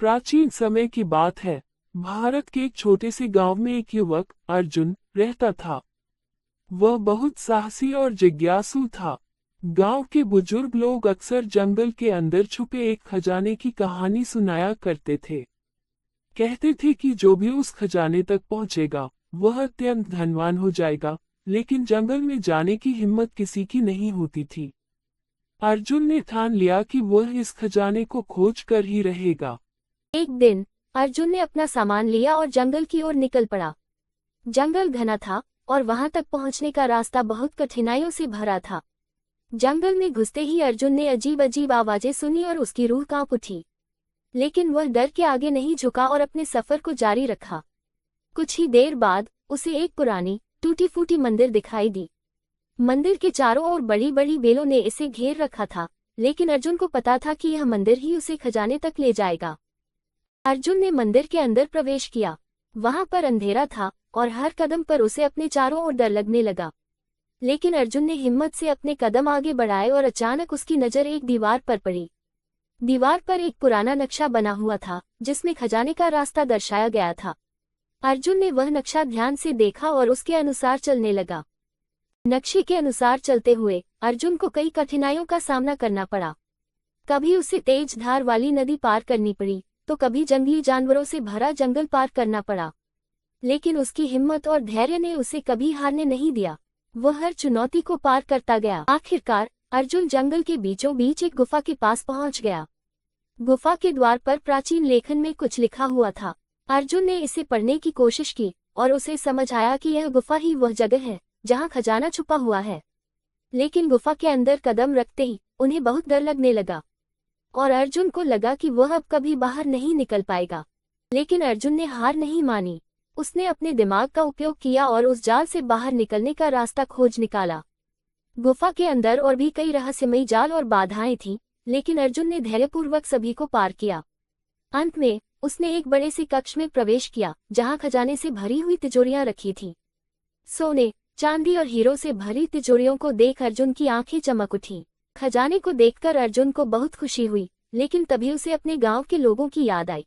प्राचीन समय की बात है। भारत के एक छोटे से गांव में एक युवक अर्जुन रहता था। वह बहुत साहसी और जिज्ञासु था। गांव के बुजुर्ग लोग अक्सर जंगल के अंदर छुपे एक खजाने की कहानी सुनाया करते थे। कहते थे कि जो भी उस खजाने तक पहुंचेगा वह अत्यंत धनवान हो जाएगा, लेकिन जंगल में जाने की हिम्मत किसी की नहीं होती थी। अर्जुन ने ठान लिया कि वह इस खजाने को खोज कर ही रहेगा। एक दिन अर्जुन ने अपना सामान लिया और जंगल की ओर निकल पड़ा। जंगल घना था और वहां तक पहुंचने का रास्ता बहुत कठिनाइयों से भरा था। जंगल में घुसते ही अर्जुन ने अजीब अजीब आवाजें सुनी और उसकी रूह कांप उठी, लेकिन वह डर के आगे नहीं झुका और अपने सफर को जारी रखा। कुछ ही देर बाद उसे एक पुरानी टूटी फूटी मंदिर दिखाई दी। मंदिर के चारों ओर बड़ी बड़ी बेलों ने इसे घेर रखा था, लेकिन अर्जुन को पता था कि यह मंदिर ही उसे खजाने तक ले जाएगा। अर्जुन ने मंदिर के अंदर प्रवेश किया। वहां पर अंधेरा था और हर कदम पर उसे अपने चारों ओर डर लगने लगा, लेकिन अर्जुन ने हिम्मत से अपने कदम आगे बढ़ाए और अचानक उसकी नजर एक दीवार पर पड़ी। दीवार पर एक पुराना नक्शा बना हुआ था जिसमें खजाने का रास्ता दर्शाया गया था। अर्जुन ने वह नक्शा ध्यान से देखा और उसके अनुसार चलने लगा। नक्शे के अनुसार चलते हुए अर्जुन को कई कठिनाइयों का सामना करना पड़ा। कभी उसे तेज धार वाली नदी पार करनी पड़ी, तो कभी जंगली जानवरों से भरा जंगल पार करना पड़ा, लेकिन उसकी हिम्मत और धैर्य ने उसे कभी हारने नहीं दिया। वह हर चुनौती को पार करता गया। आखिरकार अर्जुन जंगल के बीचों बीच एक गुफा के पास पहुंच गया। गुफा के द्वार पर प्राचीन लेखन में कुछ लिखा हुआ था। अर्जुन ने इसे पढ़ने की कोशिश की और उसे समझ आया कि यह गुफा ही वह जगह है जहां खजाना छुपा हुआ है। लेकिन गुफा के अंदर कदम रखते ही उन्हें बहुत डर लगने लगा और अर्जुन को लगा कि वह अब कभी बाहर नहीं निकल पाएगा। लेकिन अर्जुन ने हार नहीं मानी। उसने अपने दिमाग का उपयोग किया और उस जाल से बाहर निकलने का रास्ता खोज निकाला। गुफा के अंदर और भी कई रहस्यमयी जाल और बाधाएं थीं, लेकिन अर्जुन ने धैर्यपूर्वक सभी को पार किया। अंत में उसने एक बड़े से कक्ष में प्रवेश किया जहां खजाने से भरी हुई तिजोरियां रखी थीं। सोने, चांदी और हीरो से भरी तिजोरियों को देख अर्जुन की आंखें चमक उठीं। खजाने को देखकर अर्जुन को बहुत खुशी हुई, लेकिन तभी उसे अपने गांव के लोगों की याद आई।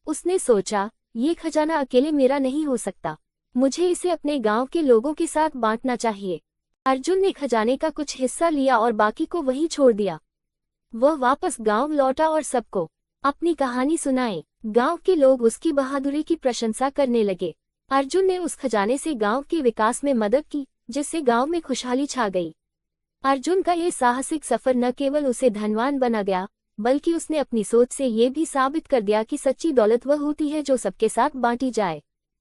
उसने सोचा, ये खजाना अकेले मेरा नहीं हो सकता, मुझे इसे अपने गांव के लोगों के साथ बांटना चाहिए। अर्जुन ने खजाने का कुछ हिस्सा लिया और बाकी को वहीं छोड़ दिया। वह वापस गांव लौटा और सबको अपनी कहानी सुनाई। गांव के लोग उसकी बहादुरी की प्रशंसा करने लगे। अर्जुन ने उस खजाने से गांव के विकास में मदद की, जिससे गांव में खुशहाली छा गई। अर्जुन का ये साहसिक सफर न केवल उसे धनवान बना गया, बल्कि उसने अपनी सोच से ये भी साबित कर दिया कि सच्ची दौलत वह होती है जो सबके साथ बांटी जाए।